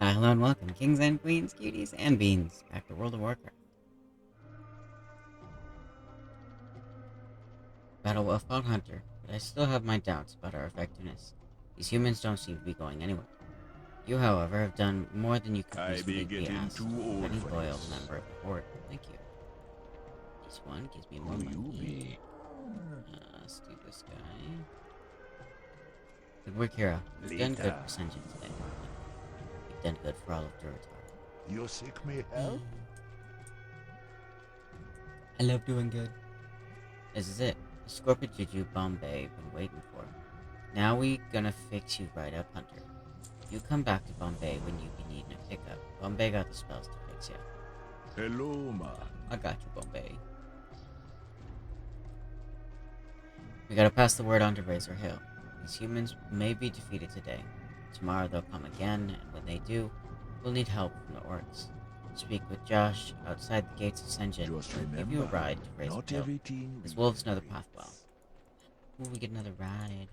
Why, hello and welcome, kings and queens, cuties and beans, back to World of Warcraft. Battle well fought, Hunter, but I still have my doubts about our effectiveness. These humans don't seem to be going anywhere. You, however, have done more than you could reasonably be asked. Any loyal member of the Horde. Thank you. This one gives me more money. Let's do this guy. Good work, hero. You've done good for Senjin today. You've done good for all of Durotar. You seek me help? I love doing good. This is it. The Scorpion Juju Bombay been waiting for. Now we gonna fix you right up, Hunter. You come back to Bombay when you be needing a pickup. Bombay got the spells to fix ya. Hello, man. I got you, Bombay. We gotta pass the word on to Razor Hill. These humans may be defeated today. Tomorrow they'll come again, and when they do, we'll need help from the orcs. Speak with Josh outside the gates of Senjin. He'll give you a ride to Razor Hill. His wolves know the path well. Ooh, we get another ride.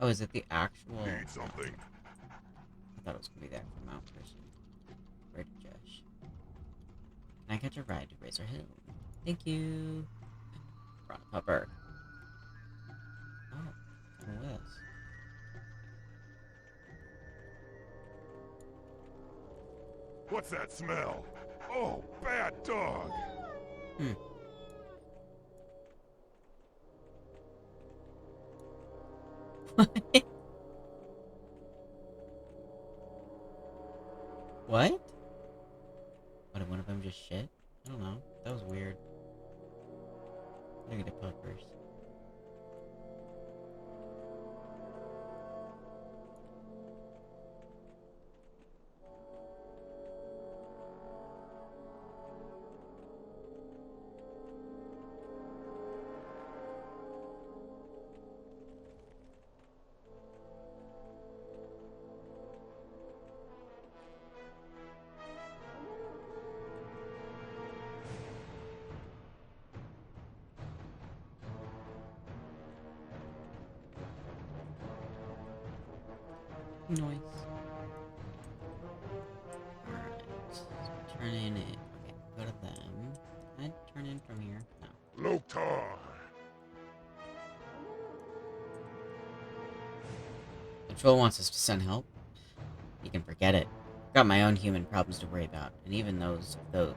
Oh, is it the actual? Need something. I thought it was gonna be the actual mount person. Right, Josh. Can I catch a ride to Razor Hill? Thank you. Brought a pupper. Oh, what is? What's that smell? Oh, bad dog. What? What, did one of them just shit? I don't know. That was weird. Look at the puppers. Noise. Alright. Turn in it. Okay, go to them. Can I turn in from here? No. Loktar. The troll wants us to send help. You can forget it. I've got my own human problems to worry about, and even those are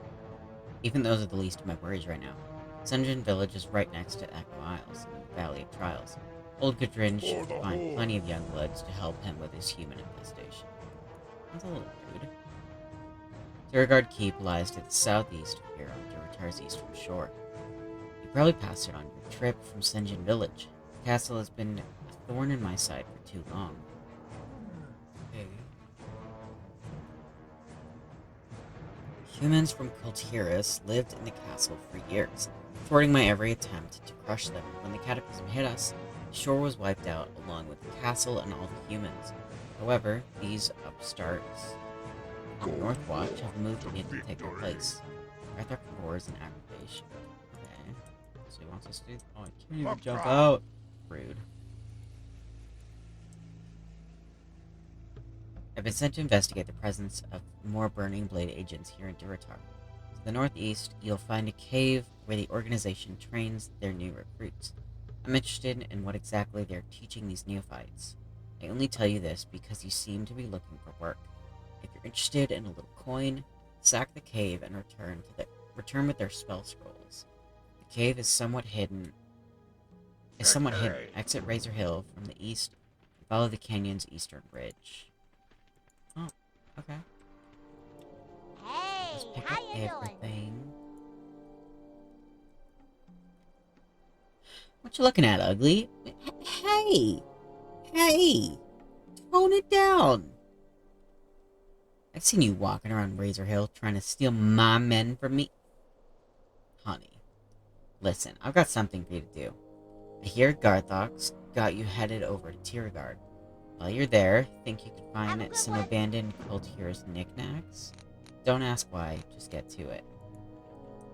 the least of my worries right now. Sunjin Village is right next to Echo Isles, in the Valley of Trials. Old Gudrun should find plenty of young bloods to help him with his human infestation. That's a little rude. Durgard Keep lies to the southeast of here on Durotar's eastern shore. You probably passed it on your trip from Senjin Village. The castle has been a thorn in my side for too long. Okay. Humans from Kultiris lived in the castle for years, thwarting my every attempt to crush them. When the cataclysm hit us, the shore was wiped out along with the castle and all the humans. However, these upstarts on Northwatch have moved in to take their place. Arthur roars in aggravation. Okay. So he wants us to do. Oh, I can't even jump out. Rude. I've been sent to investigate the presence of more Burning Blade agents here in Durotar. To the northeast, you'll find a cave where the organization trains their new recruits. I'm interested in what exactly they're teaching these neophytes. I only tell you this because you seem to be looking for work. If you're interested in a little coin, sack the cave and return with their spell scrolls. The cave is somewhat hidden. Exit Razor Hill from the east and follow the canyon's eastern ridge. Oh, okay. Hey, Let's pick how up you doing? everything. What you looking at, ugly? Hey! Hey! Tone it down! I've seen you walking around Razor Hill trying to steal my men from me. Honey, listen, I've got something for you to do. I hear Garthok's got you headed over to Tiergard. While you're there, think you could find some abandoned Kultir's knickknacks? Don't ask why, just get to it.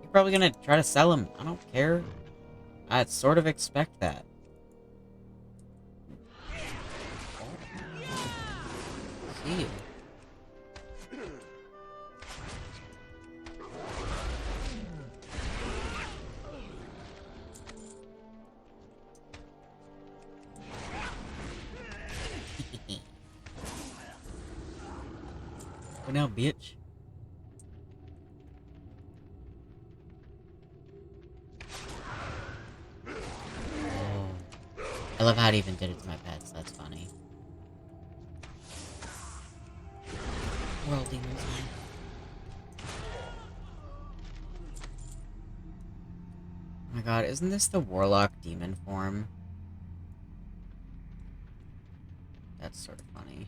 You're probably gonna try to sell him. I don't care. I'd sort of expect that. See you. Go now, bitch. Oh. I love how it even did it to my pets. That's funny. World demons. Oh my god, isn't this the warlock demon form? That's sort of funny.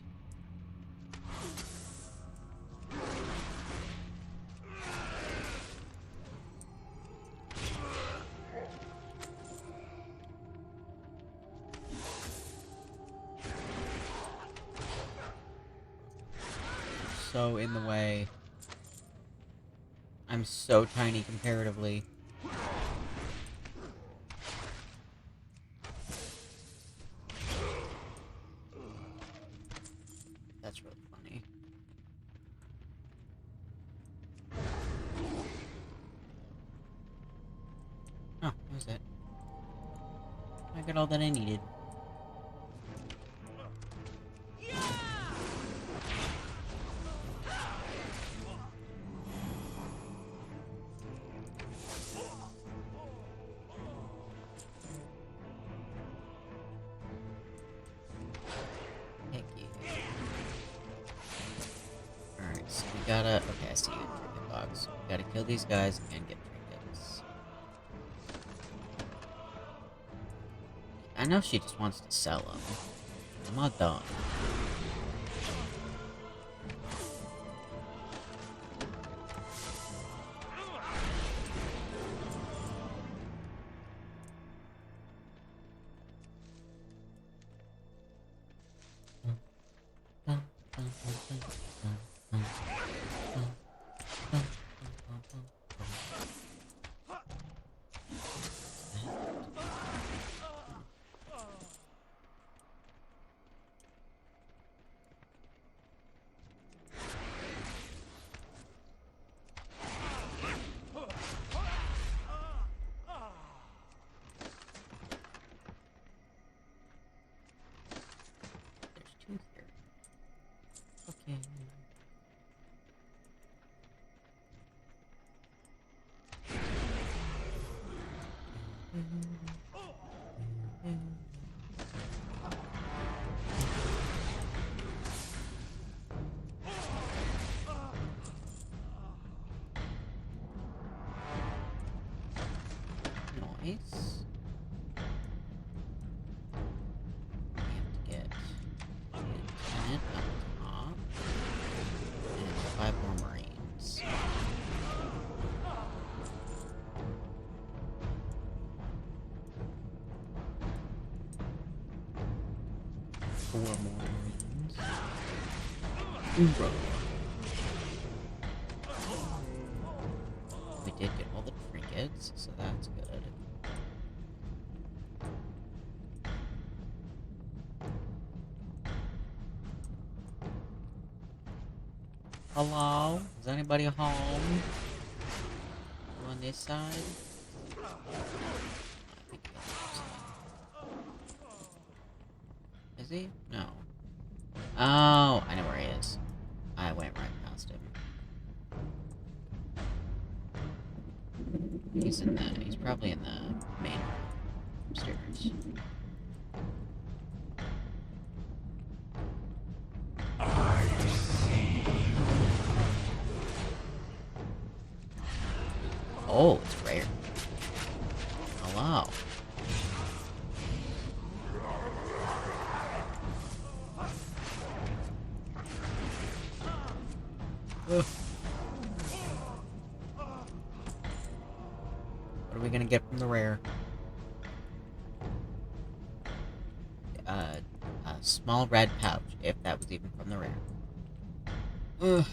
So in the way. I'm so tiny comparatively. That's really funny. Oh, that was it. I got all that I needed. Alright, so we gotta... Okay, I see you, trinket box. We gotta kill these guys and get trinkets. I know she just wants to sell them. I'm not done. There's two here. Okay. Nice. We have to get a lieutenant up top. And 5 more Marines. 4 more Marines. Bro. We did get all the trinkets, so that's good. Hello? Is anybody home? You on this side? I think he's on the other side. Is he? No. Oh, I know where he is. I went right past him. He's probably in the main room upstairs. Oh, it's rare. Hello. Ugh. What are we gonna get from the rare? A small red pouch, if that was even from the rare. Ugh.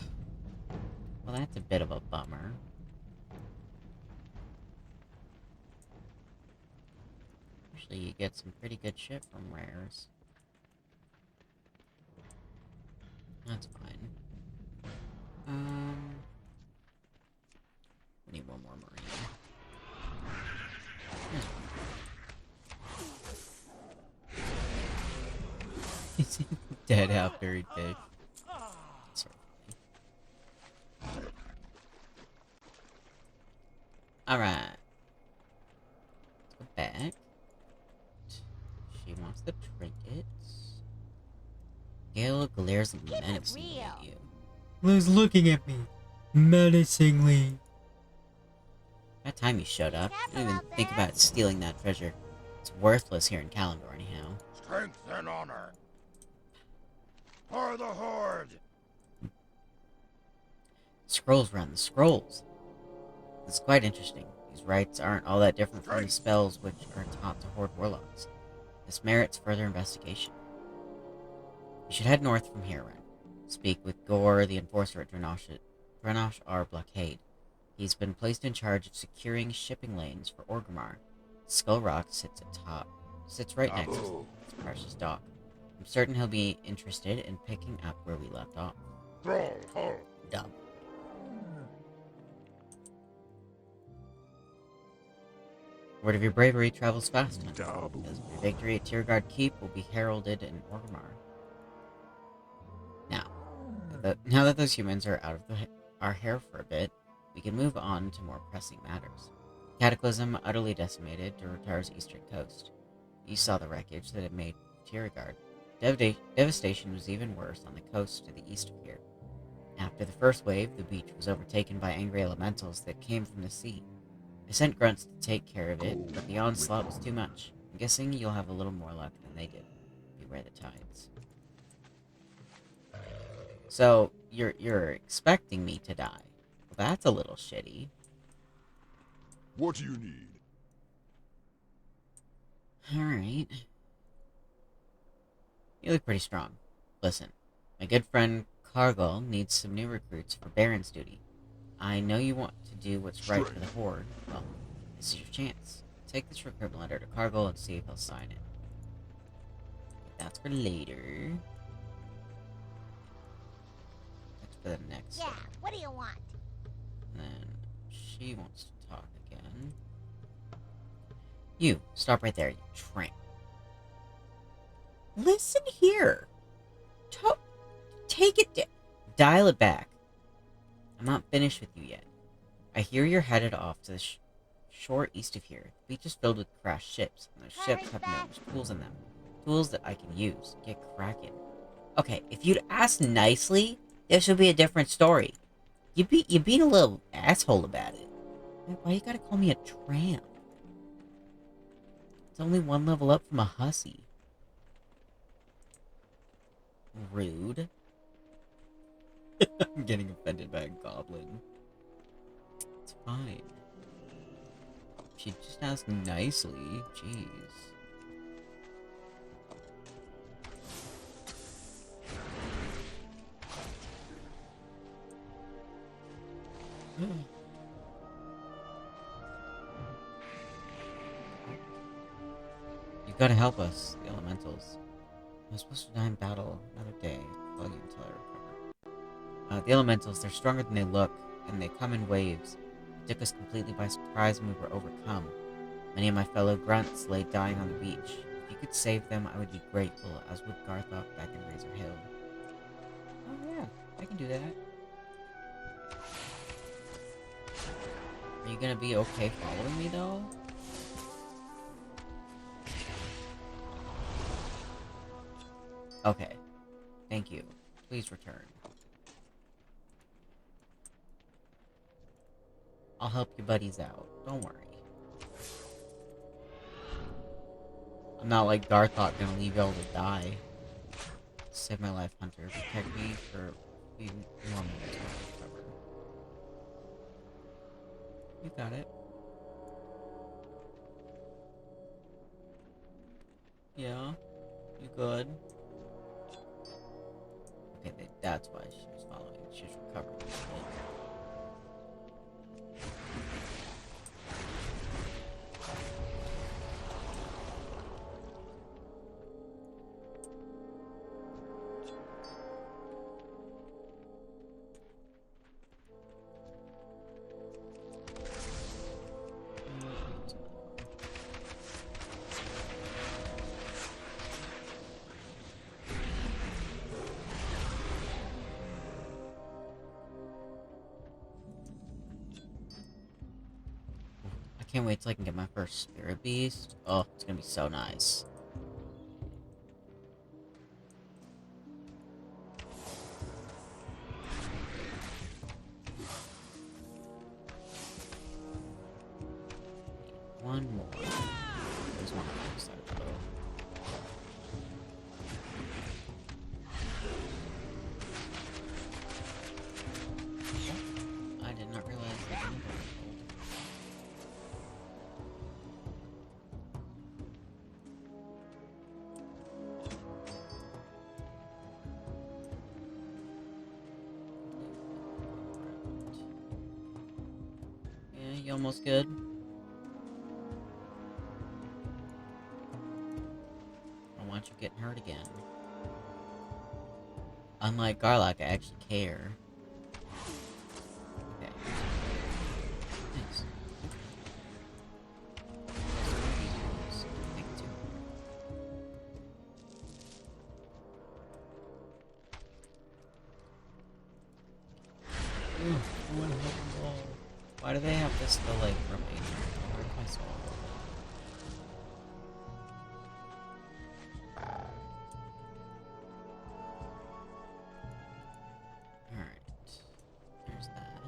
Well, that's a bit of a bummer. Usually you get some pretty good shit from rares. That's fine. We need one more marine. There's one. He's dead, half-buried fish. Sort of funny. Alright. Let's go back. She wants the trinkets. Gale glares menacingly at you. Lou's looking at me. Menacingly. That time you showed up, I didn't even think about stealing that treasure. It's worthless here in Kalimdor anyhow. Strength and honor. For the Horde. Scrolls around the scrolls. It's quite interesting. These rites aren't all that different from the spells which are taught to Horde warlocks. This merits further investigation. You should head north from here, Ren. Speak with Gore, the enforcer at Drenosh R. Blockade. He's been placed in charge of securing shipping lanes for Orgrimmar. Skull Rock sits right next to its precious dock. I'm certain he'll be interested in picking up where we left off. Dumb. Word of your bravery travels fast, Hunter. As your victory at Tierguard Keep will be heralded in Orgrimmar. Now that those humans are out of our hair for a bit, we can move on to more pressing matters. Cataclysm utterly decimated Durotar's eastern coast. You saw the wreckage that it made Tierguard. Devastation was even worse on the coast to the east of here. After the first wave, the beach was overtaken by angry elementals that came from the sea. I sent grunts to take care of it, but the onslaught was too much. I'm guessing you'll have a little more luck than they did. Beware the tides. So, you're expecting me to die. Well, that's a little shitty. What do you need? Alright. You look pretty strong. Listen, my good friend Cargill needs some new recruits for Baron's duty. I know you want to do what's right for the Horde. Well, this is your chance. Take this recruitment letter to Cargill and see if he'll sign it. That's for later. That's for the next. Yeah, what do you want? And then she wants to talk again. You, stop right there, you tramp. Listen here. Take it down. Dial it back. I'm not finished with you yet. I hear you're headed off to the shore east of here. The beach is filled with crashed ships, and those ships have no tools in them. Tools that I can use. Get cracking. Okay, if you'd asked nicely, this would be a different story. You're being a little asshole about it. Why you gotta call me a tramp? It's only one level up from a hussy. Rude. I'm getting offended by a goblin. It's fine. She just asked nicely. Jeez. You've got to help us, the elementals. I'm supposed to die in battle another day. I'll tell you until I recover. The elementals, they're stronger than they look, and they come in waves. They took us completely by surprise when we were overcome. Many of my fellow grunts lay dying on the beach. If you could save them, I would be grateful, as would Garthok back in Razor Hill. Oh yeah, I can do that. Are you gonna be okay following me, though? Okay. Thank you. Please return. I'll help you buddies out. Don't worry. I'm not like Garthok gonna leave y'all to die. Save my life, Hunter. Protect me for being normal until I recover. You got it. Yeah? You good? Okay, that's why she was following. She was recovering. can't wait till I can get my first spirit beast. Oh, it's gonna be so nice. One more. There's one on the other side of the boat. I did not realize that didn't work. Yeah, you almost good. I don't want you getting hurt again. Unlike Garlock, I actually care. Okay. Nice. Take two. Ooh, I wanna help them all. Why do they have this still, like, remain? Where's my soul? Alright. There's that.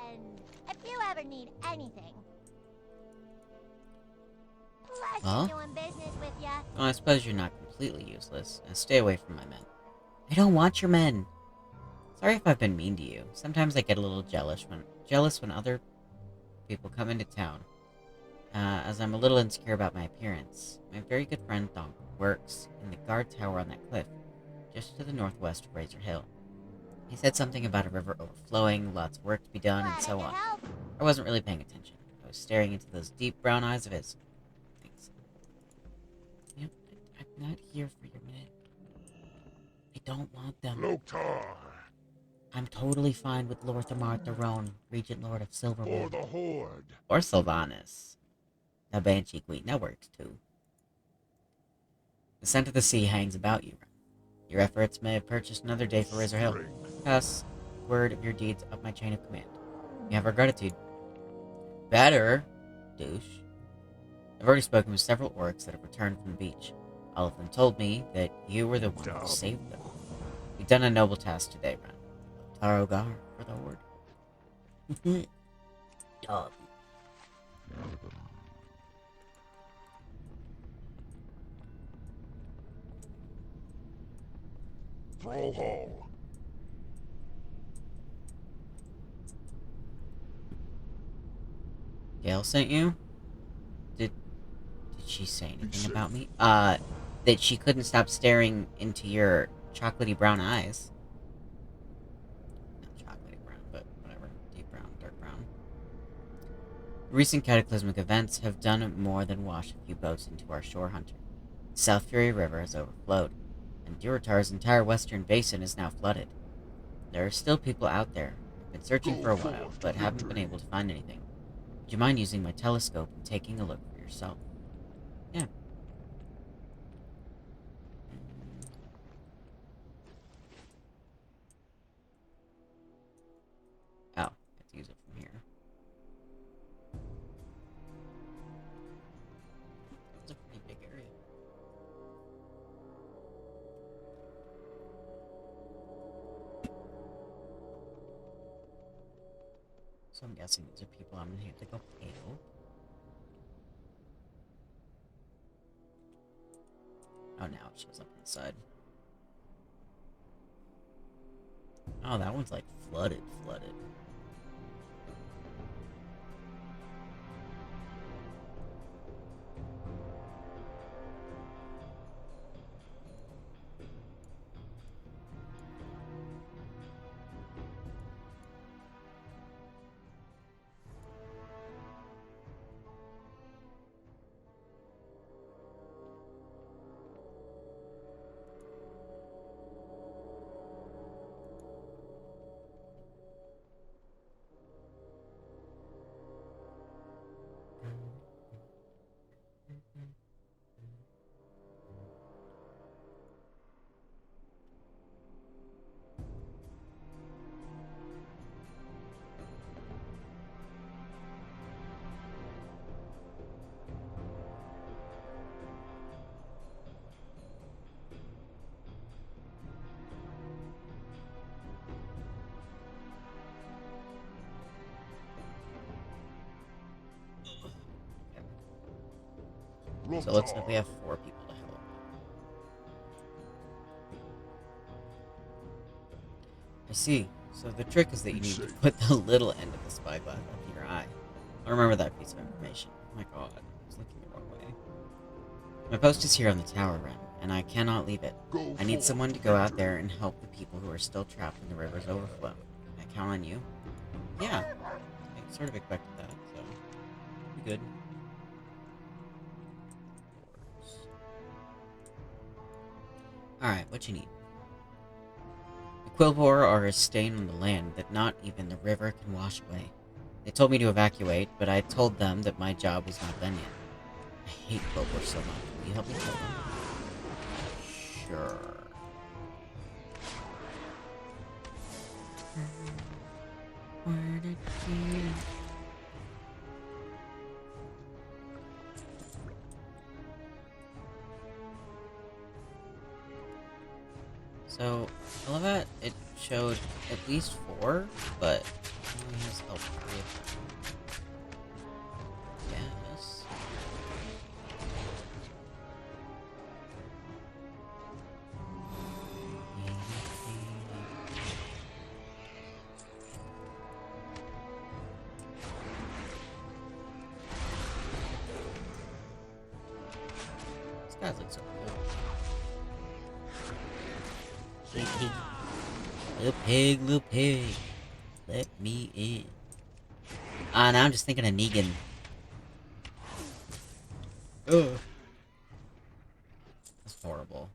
And if you ever need anything, pleasure Huh? doing business with ya. Well, I suppose you're not completely useless, and stay away from my men. I don't want your men! Sorry if I've been mean to you. Sometimes I get a little jealous when other people come into town, as I'm a little insecure about my appearance. My very good friend Donk works in the guard tower on that cliff, just to the northwest of Razor Hill. He said something about a river overflowing, lots of work to be done, and Glad I so could on. help. I wasn't really paying attention. I was staring into those deep brown eyes of his. Thanks. Yep, I'm not here for your men. I don't want them. Loktar, I'm totally fine with Lord Thamar Theron, Regent Lord of for Silverwood. the Horde. Or Sylvanas. The Banshee Queen, that works too. The scent of the sea hangs about you. Your efforts may have purchased another day for Razor Hill. Strength. Pass word of your deeds up my chain of command. You have our gratitude. Better, douche. I've already spoken with several orcs that have returned from the beach. All of them told me that you were the one who saved them. You've done a noble task today, Ren. Tarogar for the Horde. Dub. Thrall Hall. Gail sent you? Did she say anything about me? That she couldn't stop staring into your chocolatey brown eyes. Not chocolatey brown, but whatever. Deep brown, dark brown. Recent cataclysmic events have done more than wash a few boats into our shore hunter. The South Fury River has overflowed, and Durotar's entire western basin is now flooded. There are still people out there. I've been searching for a while, but haven't been able to find anything. Would you mind using my telescope and taking a look for yourself? Yeah. Oh, I have to use it from here. That's a pretty big area. So I'm guessing these are people I'm gonna have to go help. Oh, now it shows up on the side. Oh, that one's like flooded. So it looks like we have 4 people to help. I see. So the trick is that you need to put the little end of the spyglass up in your eye. I remember that piece of information. Oh my god, I was looking the wrong way. My post is here on the tower, Ren, and I cannot leave it. I need someone to go out there and help the people who are still trapped in the river's overflow. Can I count on you? Yeah, I sort of expected that, so be good. Alright, what you need? The Quillbore are a stain on the land that not even the river can wash away. They told me to evacuate, but I told them that my job was not done yet. I hate Quillbore so much. Will you help me kill them? Sure. Where did he... So, I love that it showed at least 4, but it only has help 3 of them. Yes. These guys look so cool. Little pig. Little pig, little pig. Let me in. Now I'm just thinking of Negan. Ugh. That's horrible.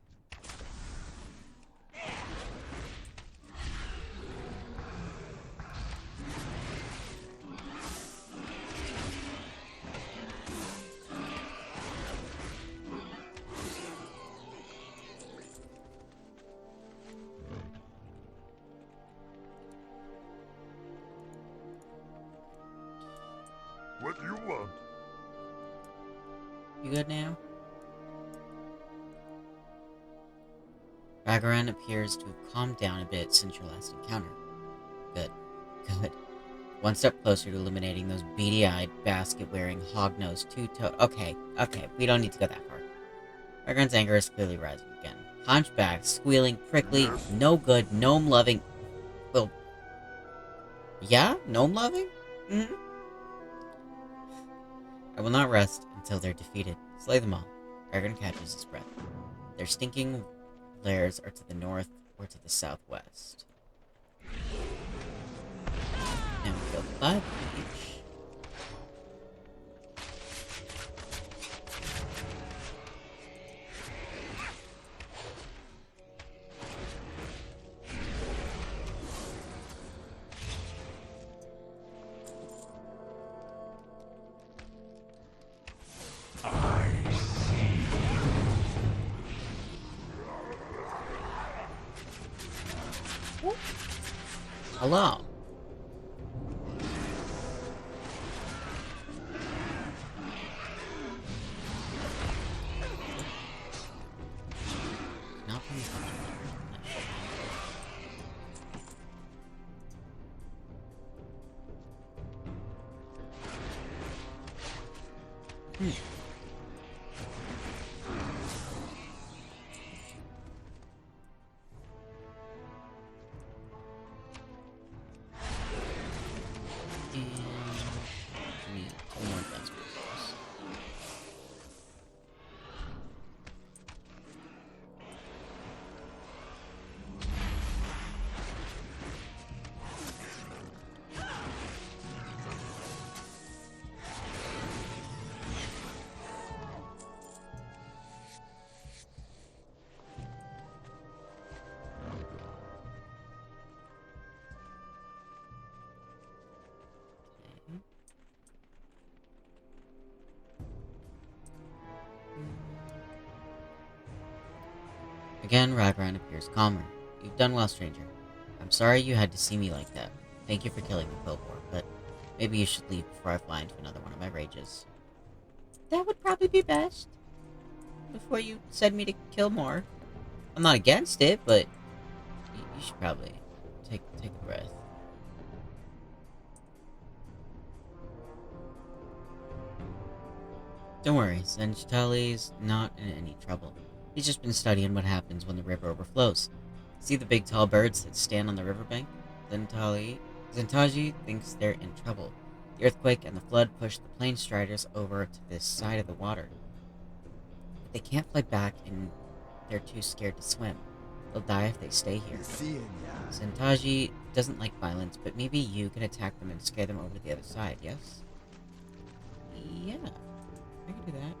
What you want? You good now? Ragaran appears to have calmed down a bit since your last encounter. Good. Good. One step closer to eliminating those beady-eyed, basket-wearing, hog-nosed, two-toed... Okay, we don't need to go that far. Ragaran's anger is clearly rising again. Hunchback, squealing, prickly, no good, gnome-loving... Well... Yeah? Gnome-loving? Mm-hmm. I will not rest until they're defeated. Slay them all. Ragaran catches his breath. Their stinking lairs are to the north or to the southwest. And we kill 5 each. Hello. Not from the Again, Ragran appears calmer. You've done well, stranger. I'm sorry you had to see me like that. Thank you for killing the Quillbore, but maybe you should leave before I fly into another one of my rages. That would probably be best. Before you send me to kill more. I'm not against it, but you should probably take a breath. Don't worry, Senchitali's not in any trouble. He's just been studying what happens when the river overflows. See the big tall birds that stand on the riverbank? Zentaji thinks they're in trouble. The earthquake and the flood pushed the plane striders over to this side of the water. But they can't fly back and they're too scared to swim. They'll die if they stay here. Zentaji doesn't like violence, but maybe you can attack them and scare them over to the other side, yes? Yeah, I can do that.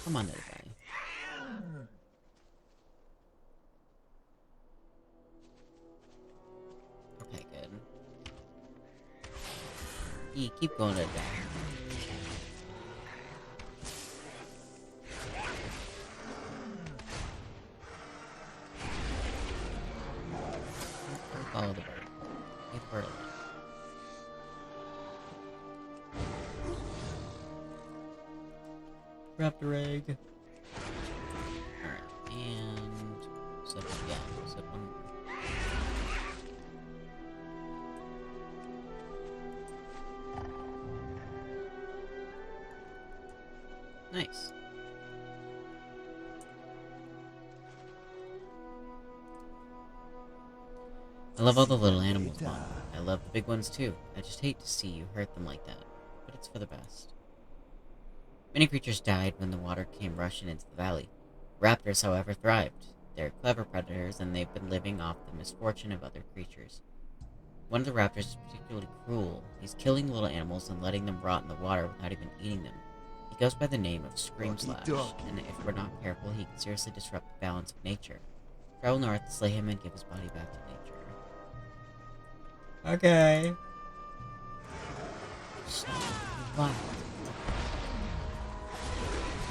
Come on, little guy. Okay, good. Keep going, little guy. Follow the bird. Leave the bird alone. Raptor egg. Alright, and set one more. Nice. I love all the little animals, Mom. I love the big ones too. I just hate to see you hurt them like that. But it's for the best. Many creatures died when the water came rushing into the valley. Raptors, however, thrived. They're clever predators, and they've been living off the misfortune of other creatures. One of the raptors is particularly cruel. He's killing little animals and letting them rot in the water without even eating them. He goes by the name of Scream Slash, and if we're not careful, he can seriously disrupt the balance of nature. Travel north, slay him, and give his body back to nature. Okay. What?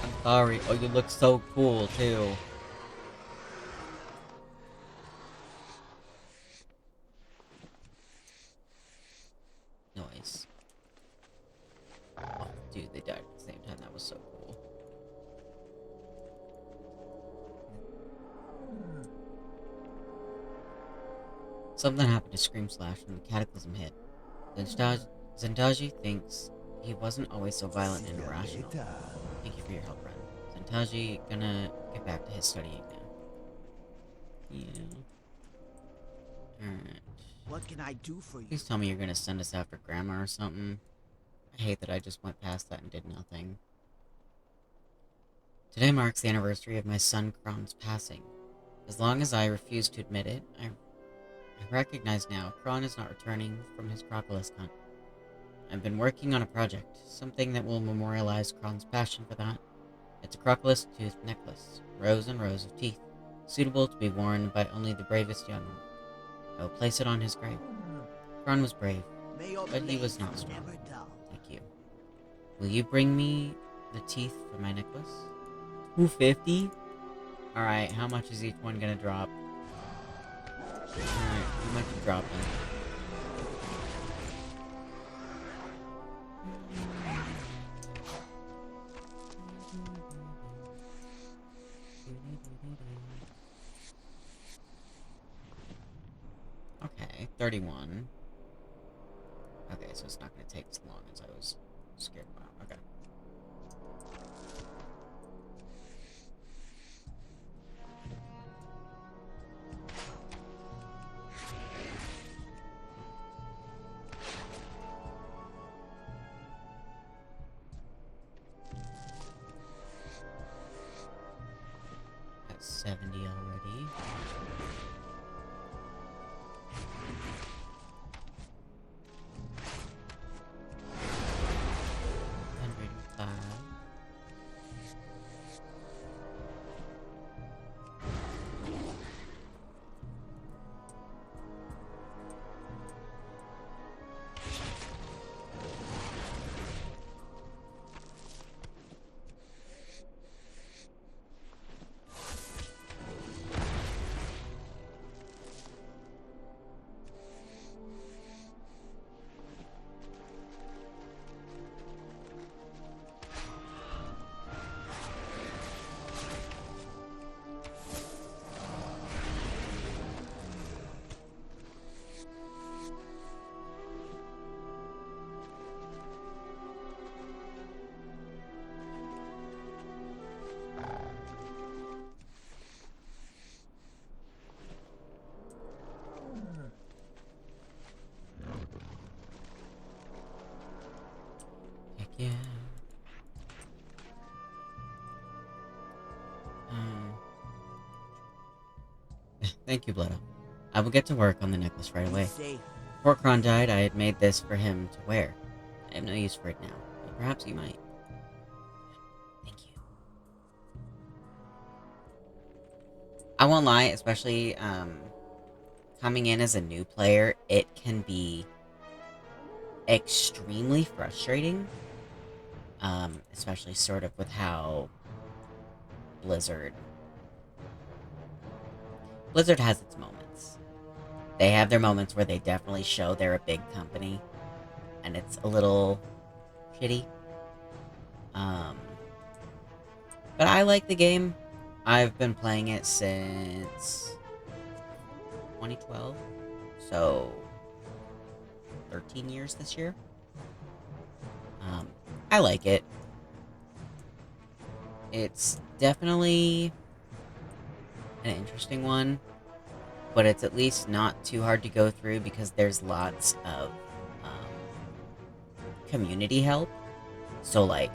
I'm sorry. Oh, you look so cool, too. Nice. Oh, dude, they died at the same time. That was so cool. Something happened to Scream Slash when the cataclysm hit. Zendaji thinks he wasn't always so violent and irrational. Thank you for your help, friend. Zendaji gonna get back to his studying now. Yeah. Alright. What can I do for you? Please tell me you're gonna send us after Grandma or something. I hate that I just went past that and did nothing. Today marks the anniversary of my son Kron's passing. As long as I refuse to admit it, I recognize now Kron is not returning from his Crocolisk hunt. I've been working on a project, something that will memorialize Kron's passion for that. It's a Crocolisk tooth necklace, rows and rows of teeth, suitable to be worn by only the bravest young one. I will place it on his grave. Kron was brave, but he was not strong. Thank you. Will you bring me the teeth for my necklace? 250? Alright, how much is each one gonna drop? Alright, how much is dropping? Okay, 31. Okay, so it's not gonna take as long as I was scared about. Okay. That's 70 already. Yeah. Thank you, Bledo. I will get to work on the necklace right Be away. safe. Before Kron died, I had made this for him to wear. I have no use for it now, but perhaps you might. Thank you. I won't lie, especially, coming in as a new player, it can be extremely frustrating. Especially sort of with how Blizzard has its moments. They have their moments where they definitely show they're a big company, and it's a little shitty. But I like the game. I've been playing it since 2012, so 13 years this year. I like it. It's definitely an interesting one, but it's at least not too hard to go through because there's lots of community help. So, like,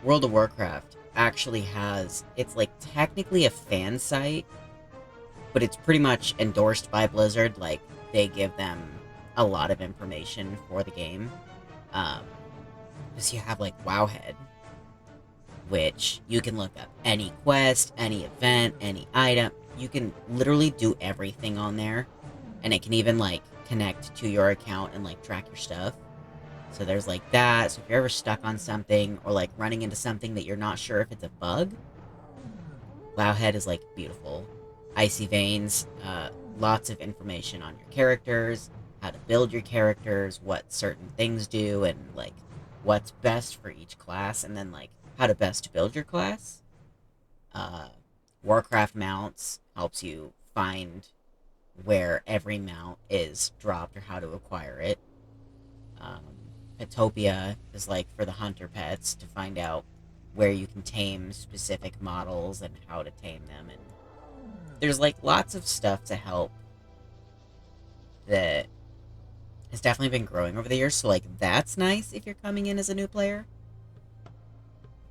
World of Warcraft actually has, it's like technically a fan site, but it's pretty much endorsed by Blizzard. Like, they give them a lot of information for the game. Because you have, like, Wowhead, which you can look up any quest, any event, any item. You can literally do everything on there. And it can even, like, connect to your account and, like, track your stuff. So there's, like, that. So if you're ever stuck on something, or, like, running into something that you're not sure if it's a bug, Wowhead is, like, beautiful. Icy Veins, lots of information on your characters, how to build your characters, what certain things do, and, like, what's best for each class, and then, like, how to best build your class. Warcraft mounts helps you find where every mount is dropped or how to acquire it. Petopia is, like, for the hunter pets to find out where you can tame specific models and how to tame them, and there's, like, lots of stuff to help that has definitely been growing over the years, so, like, that's nice if you're coming in as a new player.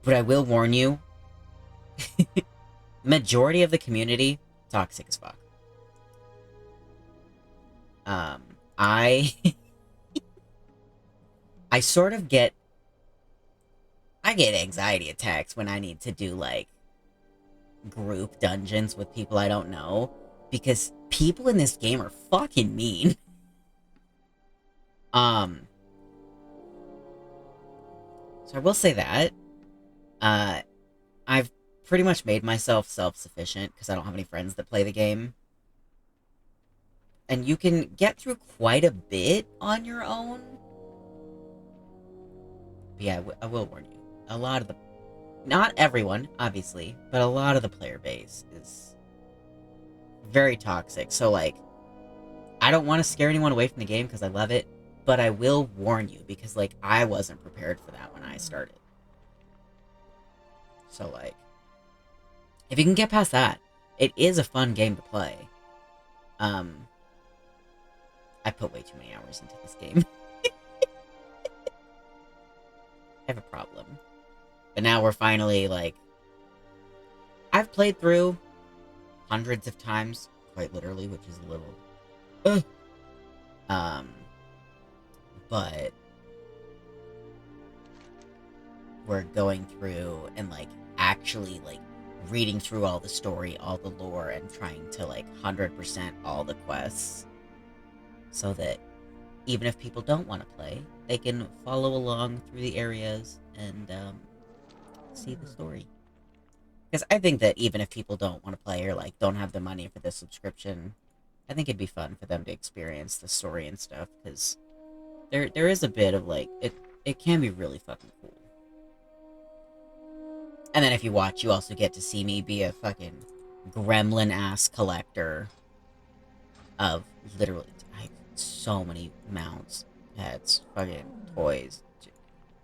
But I will warn you, majority of the community, toxic as fuck. I... I sort of get... I get anxiety attacks when I need to do, like, group dungeons with people I don't know, because people in this game are fucking mean. So I will say that. I've pretty much made myself self-sufficient, because I don't have any friends that play the game. And you can get through quite a bit on your own. But yeah, I will warn you. A lot of the... Not everyone, obviously, but a lot of the player base is very toxic. So, like, I don't want to scare anyone away from the game because I love it, but I will warn you because, like, I wasn't prepared for that when I started. So, like, if you can get past that, it is a fun game to play. I put way too many hours into this game. I have a problem. But now we're finally, like... I've played through hundreds of times, quite literally, which is a little... But... we're going through and, like, actually, like, reading through all the story, all the lore, and trying to, like, 100% all the quests. So that even if people don't want to play, they can follow along through the areas and, see the story. Because I think that even if people don't want to play or, like, don't have the money for the subscription, I think it'd be fun for them to experience the story and stuff, because there is a bit of, like, it can be really fucking cool. And then if you watch, you also get to see me be a fucking gremlin-ass collector of literally... I have so many mounts, pets, fucking toys.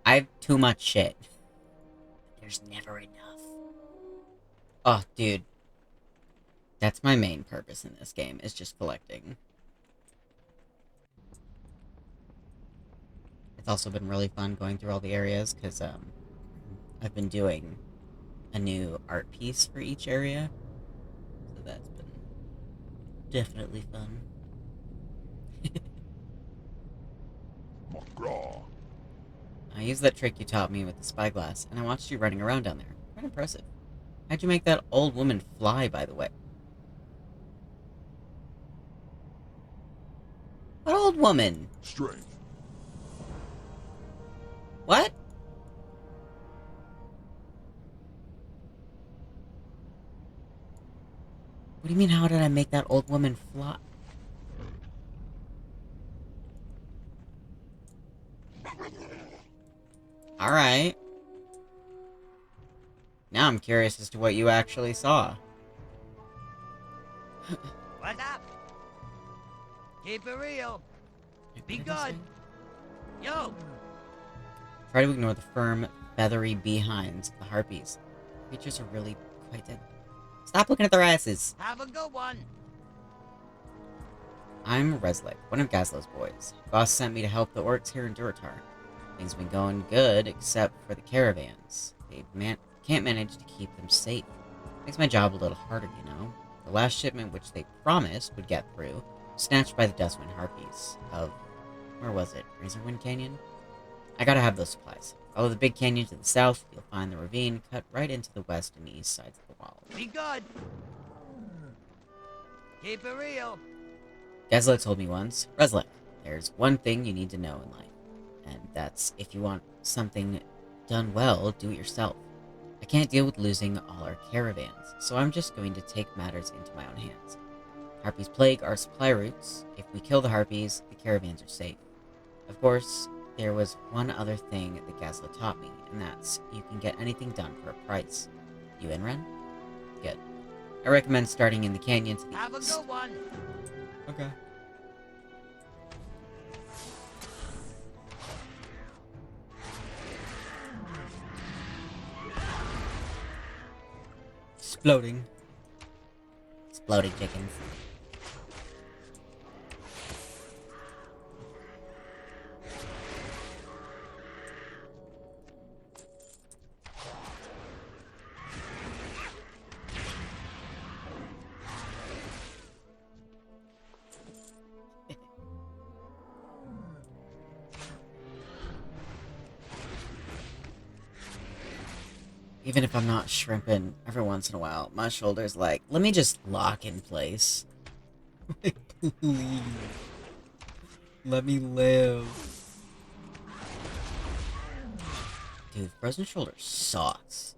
I have too much shit. There's never enough. Oh, dude. That's my main purpose in this game, is just collecting. It's also been really fun going through all the areas, because, I've been doing a new art piece for each area. So that's been definitely fun. Macaw. I used that trick you taught me with the spyglass, and I watched you running around down there. Quite impressive. How'd you make that old woman fly, by the way? What old woman? Strength. What? What do you mean, how did I make that old woman fly? Alright. Now I'm curious as to what you actually saw. What's up? Keep it real. Be good. Interesting. Yo! Try to ignore the firm, feathery behinds of the harpies. Creatures are really quite dead. Stop looking at their asses! Have a good one. I'm Reslick, one of Gazlo's boys. Boss sent me to help the orcs here in Duratar. Things have been going good, except for the caravans. They can't manage to keep them safe. Makes my job a little harder, you know? The last shipment, which they promised would get through, was snatched by the Dustwind Harpies of... where was it? Razorwind Canyon? I gotta have those supplies. Follow the big canyon to the south, you'll find the ravine cut right into the west and east sides of the wall. Be good. Keep it real. Gazla told me once, Reslick, there's one thing you need to know in life, and that's if you want something done well, do it yourself. I can't deal with losing all our caravans, so I'm just going to take matters into my own hands. Harpies plague our supply routes. If we kill the harpies, the caravans are safe. Of course, there was one other thing that Gazla taught me, and that's you can get anything done for a price. You in, Ren? Good. I recommend starting in the canyon to the Have a east. good one. Okay. Exploding. Exploding chickens. Even if I'm not shrimping, every once in a while, my shoulder's like, let me just lock in place. Please. Let me live. Dude, frozen shoulder sucks.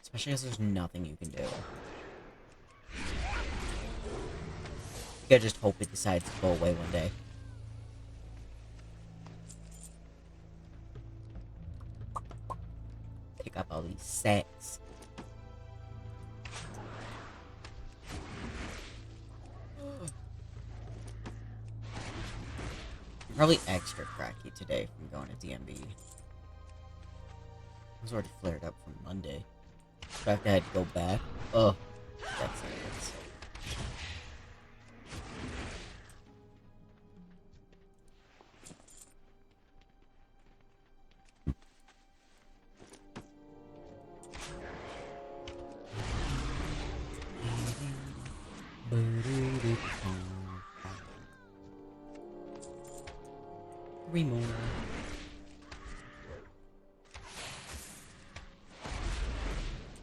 Especially as there's nothing you can do. You gotta just hope it decides to go away one day. Pick up all these sets. I'm probably extra cracky today from going to DMB. I was already flared up from Monday. The fact I had to go back. Ugh. That's it. Three more.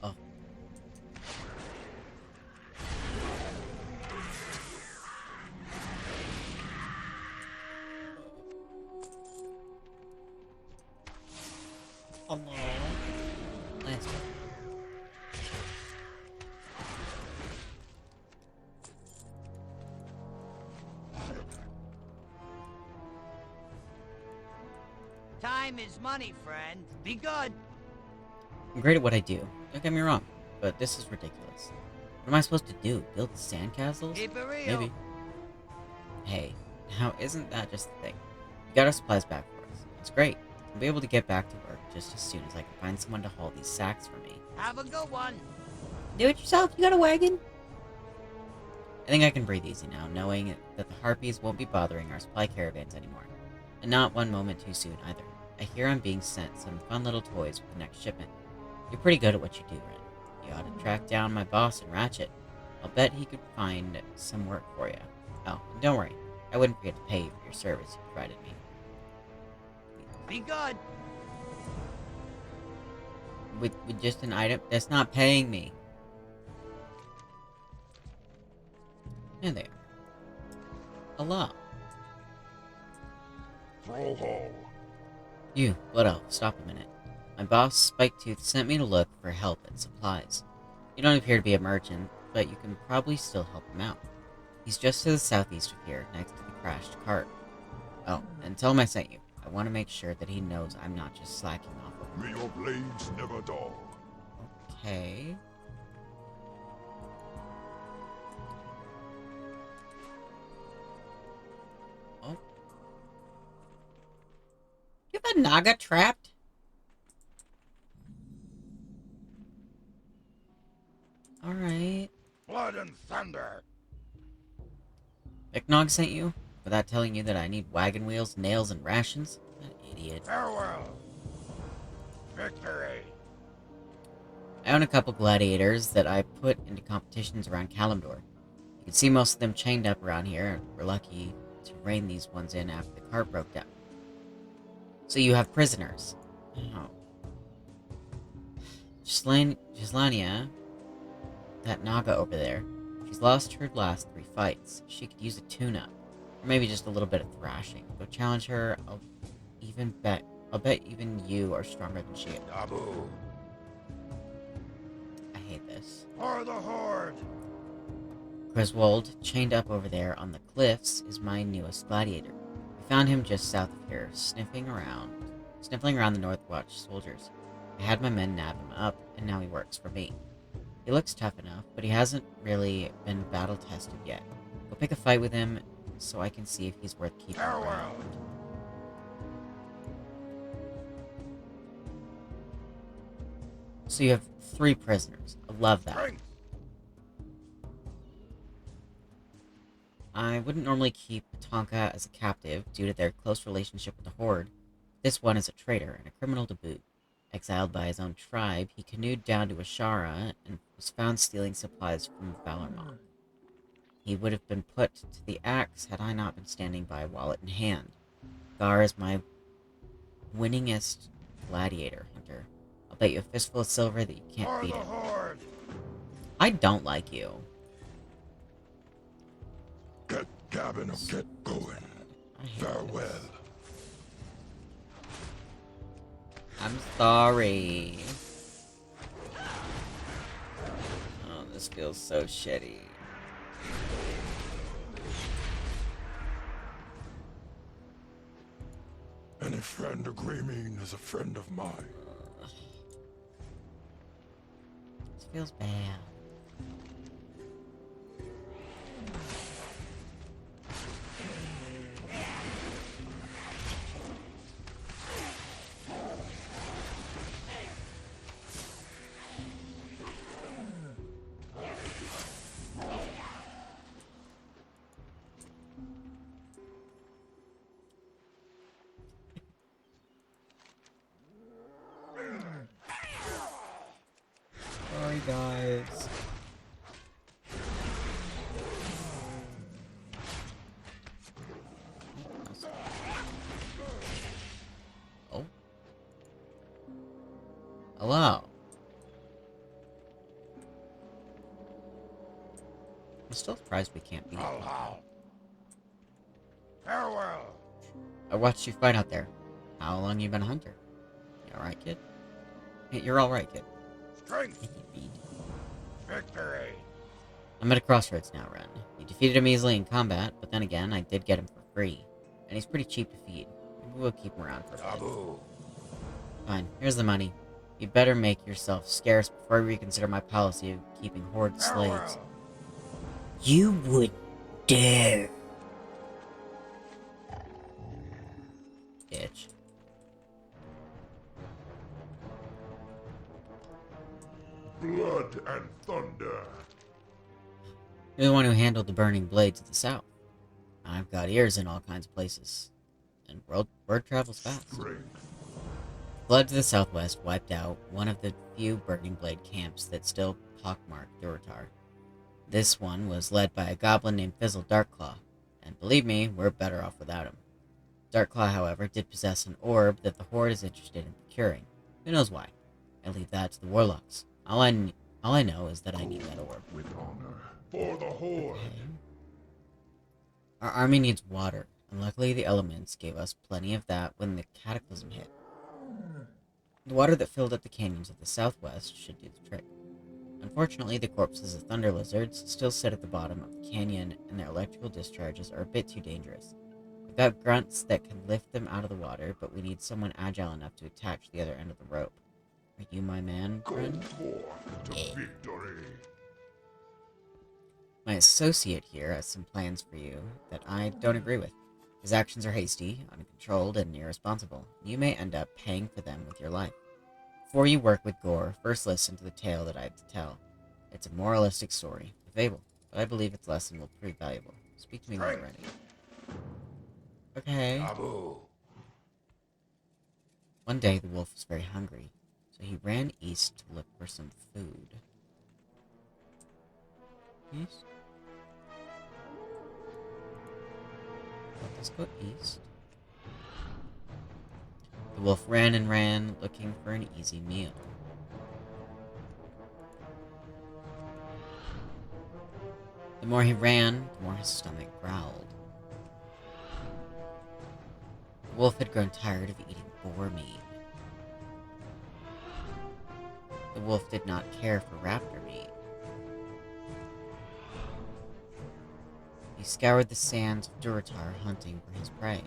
Oh. Oh no. Last one. Time is money, friend. Be good. I'm great at what I do. Don't get me wrong, but this is ridiculous. What am I supposed to do? Build sandcastles? Keep it real. Maybe. Hey, now isn't that just the thing? You got our supplies back for us. It's great. I'll be able to get back to work just as soon as I can find someone to haul these sacks for me. Have a good one. Do it yourself? You got a wagon? I think I can breathe easy now, knowing that the Harpies won't be bothering our supply caravans anymore. And not one moment too soon, either. I hear I'm being sent some fun little toys with the next shipment. You're pretty good at what you do, Ren. You ought to track down my boss and Ratchet. I'll bet he could find some work for you. Oh, and don't worry. I wouldn't forget to pay you for your service you provided me. Be good. With just an item? That's not paying me. There they are. Hello. Frohall. You, Blood Elf, stop a minute. My boss, Spiketooth, sent me to look for help and supplies. You don't appear to be a merchant, but you can probably still help him out. He's just to the southeast of here, next to the crashed cart. Oh, and tell him I sent you. I want to make sure that he knows I'm not just slacking off over May your blades never dull. Okay. Oh. You have a Naga trapped? Alright. Blood and thunder. Nog sent you? Without telling you that I need wagon wheels, nails, and rations? That idiot. Farewell. Victory. I own a couple gladiators that I put into competitions around Kalimdor. You can see most of them chained up around here, and we're lucky to rein these ones in after the cart broke down. So you have prisoners. Oh. Gislania, that Naga over there, she's lost her last 3 fights. She could use a tune-up, or maybe just a little bit of thrashing. Go challenge her. I'll bet even you are stronger than she is. Abu. I hate this. For the Horde. Griswold, chained up over there on the cliffs, is my newest gladiator. We found him just south of here, sniffling around the Northwatch soldiers. I had my men nab him up, and now he works for me. He looks tough enough, but he hasn't really been battle-tested yet. Go pick a fight with him, so I can see if he's worth keeping around. So you have 3 prisoners. I love that. Strength. I wouldn't normally keep Tonka as a captive due to their close relationship with the Horde. This one is a traitor and a criminal to boot. Exiled by his own tribe, he canoed down to Ashara and was found stealing supplies from Valarmon. He would have been put to the axe had I not been standing by, wallet in hand. Gar is my winningest gladiator hunter. I'll bet you a fistful of silver that you can't For beat the him. Horde. I don't like you. Get cabin or get going. I hate Farewell. this. I'm sorry. Oh, this feels so shitty. Any friend agreeing is a friend of mine. This feels bad. Sorry, guys. Oh. Hello. I'm still surprised we can't beat it. How? Farewell. I watched you fight out there. How long you been a hunter? You alright, kid? Hey, you're alright, kid. Strength. Victory. I'm at a crossroads now, Ren. You defeated him easily in combat, but then again, I did get him for free. And he's pretty cheap to feed. Maybe we'll keep him around for a bit. Abu. Fine, here's the money. You better make yourself scarce before I reconsider my policy of keeping Horde slaves. Farewell. You would dare. Bitch. Blood and thunder. You're the one who handled the burning blade to the south. I've got ears in all kinds of places. And word travels fast. Strength. Flood to the southwest wiped out one of the few burning blade camps that still pockmarked Durotar. This one was led by a goblin named Fizzle Darkclaw, and believe me, we're better off without him. Darkclaw, however, did possess an orb that the Horde is interested in procuring. Who knows why? I leave that to the warlocks. All I know is that I need that orb. With honor. For the Horde. Okay. Our army needs water, and luckily the elements gave us plenty of that when the cataclysm hit. The water that filled up the canyons of the southwest should do the trick. Unfortunately, the corpses of thunder lizards still sit at the bottom of the canyon, and their electrical discharges are a bit too dangerous. We've got grunts that can lift them out of the water, but we need someone agile enough to attach the other end of the rope. Are you my man, Go friend? forth to victory. My associate here has some plans for you that I don't agree with. His actions are hasty, uncontrolled, and irresponsible. You may end up paying for them with your life. Before you work with Gore, first listen to the tale that I have to tell. It's a moralistic story, a fable, but I believe its lesson will prove valuable. Speak to me when you're ready. Okay. Abu. One day the wolf was very hungry, so he ran east to look for some food. East? Let's go east. The wolf ran and ran, looking for an easy meal. The more he ran, the more his stomach growled. The wolf had grown tired of eating boar meat. The wolf did not care for raptor meat. He scoured the sands of Durotar hunting for his prey.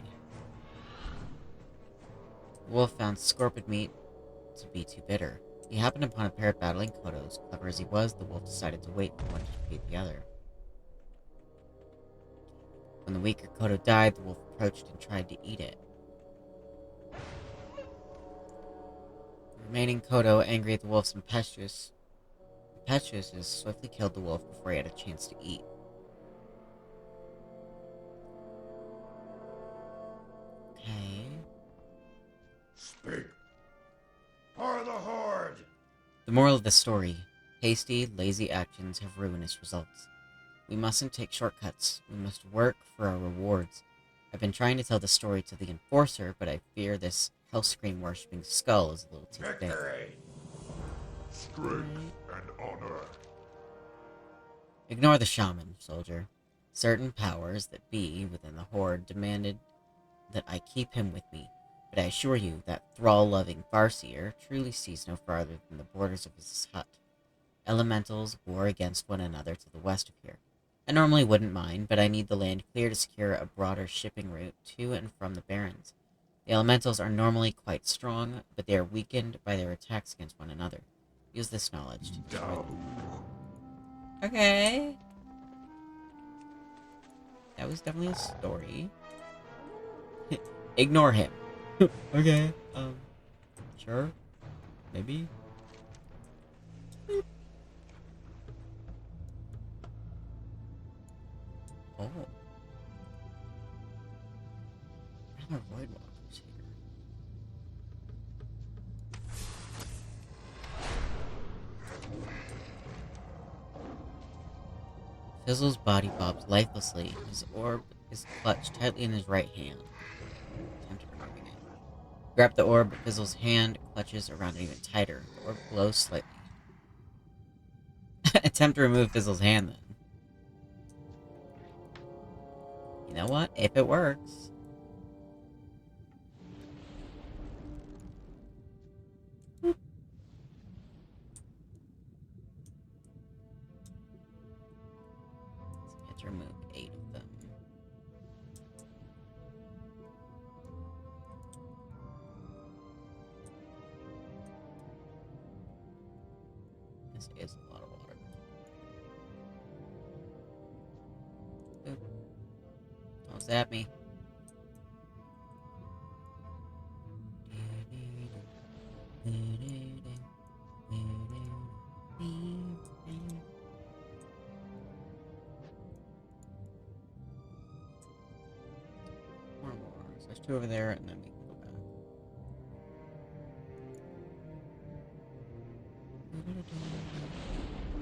The wolf found scorpion meat to be too bitter. He happened upon a pair of battling kodos. Clever as he was, the wolf decided to wait for one to defeat the other. When the weaker kodo died, the wolf approached and tried to eat it. The remaining kodo, angry at the wolf's impetuousness, swiftly killed the wolf before he had a chance to eat. Okay. Speak. For the Horde. The moral of the story: hasty, lazy actions have ruinous results. We mustn't take shortcuts. We must work for our rewards. I've been trying to tell the story to the Enforcer, but I fear this Hellscream worshipping skull is a little too big. Victory. Strength and honor. Ignore the shaman, soldier. Certain powers that be within the Horde demanded that I keep him with me, but I assure you that thrall-loving Farseer truly sees no farther than the borders of his hut. Elementals war against one another to the west of here. I normally wouldn't mind, but I need the land clear to secure a broader shipping route to and from the Barrens. The Elementals are normally quite strong, but they are weakened by their attacks against one another. Use this knowledge to destroy them. Okay. That was definitely a story. Ignore him. Okay, sure. Maybe. Oh. Another Void Walkers here. Fizzle's body bobs lifelessly. His orb is clutched tightly in his right hand. Attempt removing it. Grab the orb, but Fizzle's hand clutches around it even tighter. The orb glows slightly. Attempt to remove Fizzle's hand, then. You know what? If it works. So we have to remove 8 of them. This is a lot of water. Oop. Don't zap me. there's 2 over there, and then we can go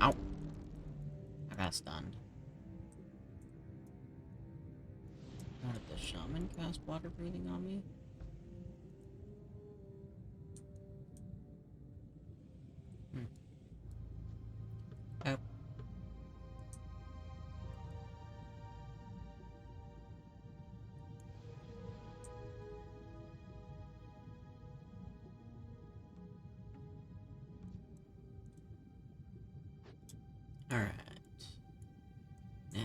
back. Ow! I got stunned. How did the shaman cast water breathing on me? Oh. Alright. Now,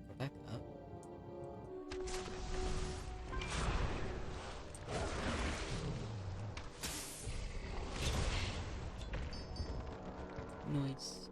go back up. Nice.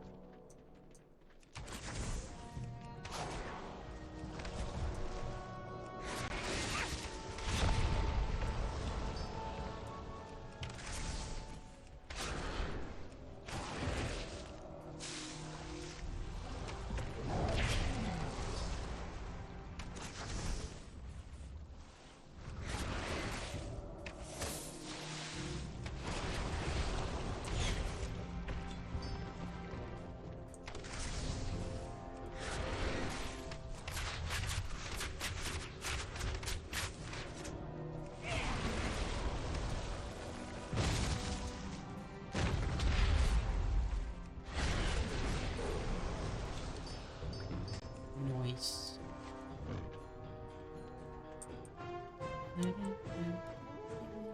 Nice.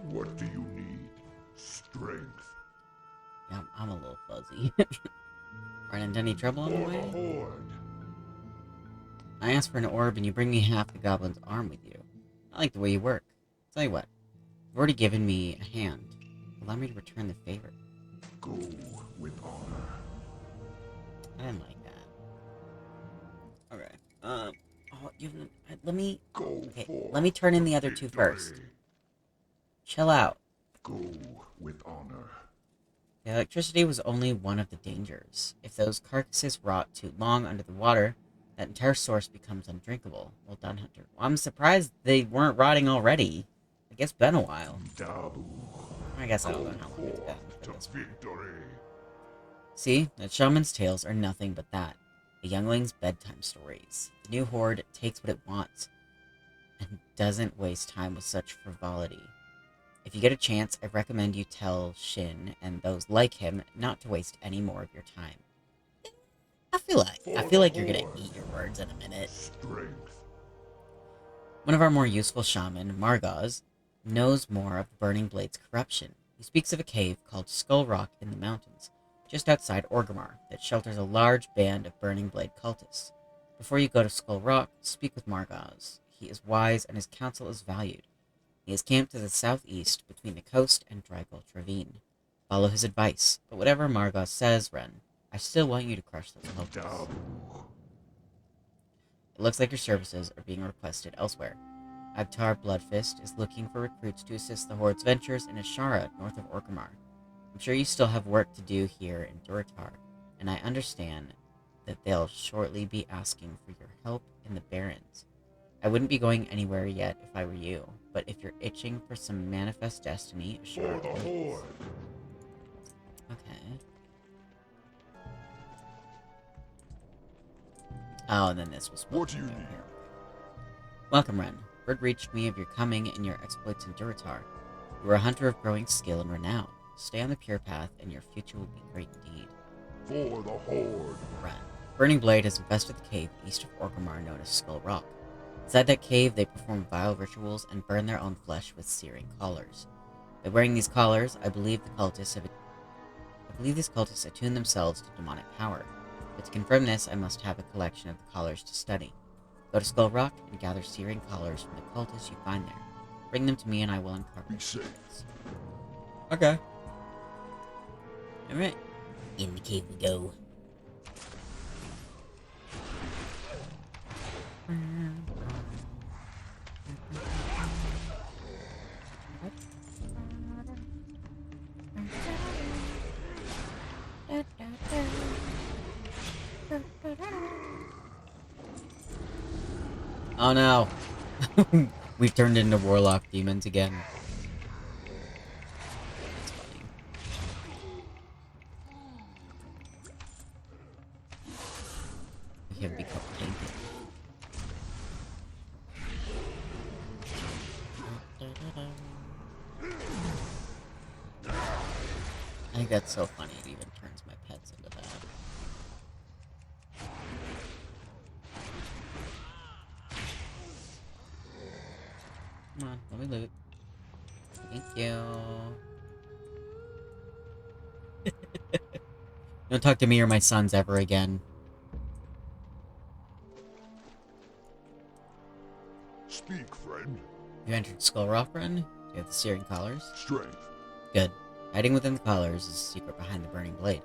What do you need? Strength. Yeah, I'm a little fuzzy. Run into any trouble on the For the way? Horde. I asked for an orb and you bring me half the goblin's arm with you. I like the way you work. Tell you what, you've already given me a hand. Allow me to return the favor. Go with honor. I didn't like that. Okay. Oh, let me... Go Okay, for let me turn in the other 2 first. victory. Chill out. Go with honor. The electricity was only one of the dangers. If those carcasses rot too long under the water, that entire source becomes undrinkable. Well done, Hunter. Well, I'm surprised they weren't rotting already. I guess it's been a while. Dabu. I guess I don't Go know how long it's been forth for to this. victory. See, the shaman's tales are nothing but that. A youngling's bedtime stories. The new horde takes what it wants and doesn't waste time with such frivolity. If you get a chance, I recommend you tell Shin and those like him not to waste any more of your time. I feel like you're gonna eat your words in a minute. Strength. One of our more useful shaman, Margaz, knows more of the Burning Blade's corruption. He speaks of a cave called Skull Rock in the mountains, just outside Orgrimmar, that shelters a large band of Burning Blade cultists. Before you go to Skull Rock, speak with Margaz. He is wise and his counsel is valued. He is camped to the southeast between the coast and Dry Gulch Ravine. Follow his advice, but whatever Margaz says, Ren, I still want you to crush those cultists. Dabu. It looks like your services are being requested elsewhere. Agtar Bloodfist is looking for recruits to assist the Horde's ventures in Ashara, north of Orgrimmar. I'm sure you still have work to do here in Durotar, and I understand that they'll shortly be asking for your help in the Barrens. I wouldn't be going anywhere yet if I were you, but if you're itching for some manifest destiny, For Ashara the awaits. Horde. Okay. Oh, and then this was What do you okay, need? here. Welcome, Ren. Word reached me of your coming and your exploits in Durotar. You are a hunter of growing skill and renown. Stay on the pure path, and your future will be great indeed. For the Horde. Ren. Burning Blade has infested the cave east of Orgrimmar known as Skull Rock. Inside that cave, they perform vile rituals and burn their own flesh with searing collars. By wearing these collars, I believe these cultists attune themselves to demonic power. But to confirm this, I must have a collection of the collars to study. Go to Skull Rock and gather searing collars from the cultists you find there. Bring them to me and I will uncover Be the safe. secrets. Okay. Alright. In the cave we go. Oh no. We've turned into warlock demons again. That's funny. We have become tainted. I think that's so funny, it even turns my pets into that. Come on, let me loot. Thank you. Don't talk to me or my sons ever again. Speak, friend. You entered Skullrock Run? Do you have the searing collars? Strength. Good. Hiding within the collars is a secret behind the burning blade,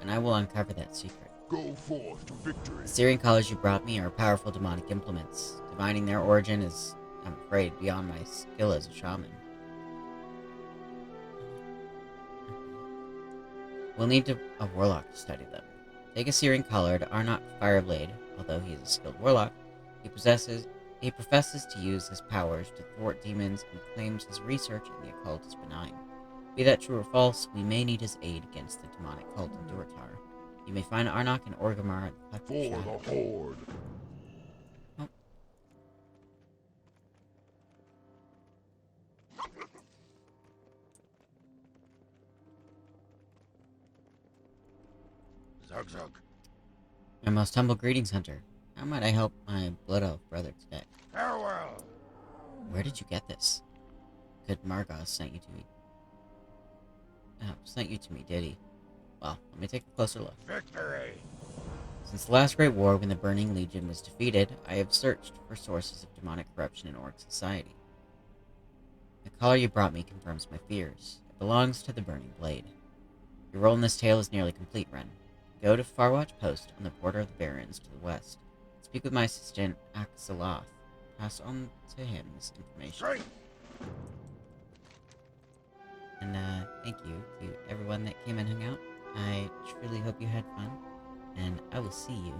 and I will uncover that secret. Go forth to victory. The searing collars you brought me are powerful demonic implements. Divining their origin is, I'm afraid, beyond my skill as a shaman. We'll need a warlock to study them. Take a searing collar to Arnott Fireblade. Although he is a skilled warlock, he professes to use his powers to thwart demons and claims his research in the occult is benign. Be that true or false, we may need his aid against the demonic cult in Durotar. You may find Arnok and Orgrimmar at the Collective For Shadow. the Horde. Oh. Zug Zug. My most humble greetings, Hunter. How might I help my blood elf brother today? Farewell. Where did you get this? Good Margos sent you to me. Oh, sent you to me, did he? Well, let me take a closer look. Victory. Since the last Great War, when the Burning Legion was defeated, I have searched for sources of demonic corruption in Orc society. The collar you brought me confirms my fears. It belongs to the Burning Blade. Your role in this tale is nearly complete, Ren. Go to Farwatch Post on the border of the Barrens to the west. Speak with my assistant, Axeloth. Pass on to him this information. Strength. And, thank you to everyone that came and hung out. I truly hope you had fun, and I will see you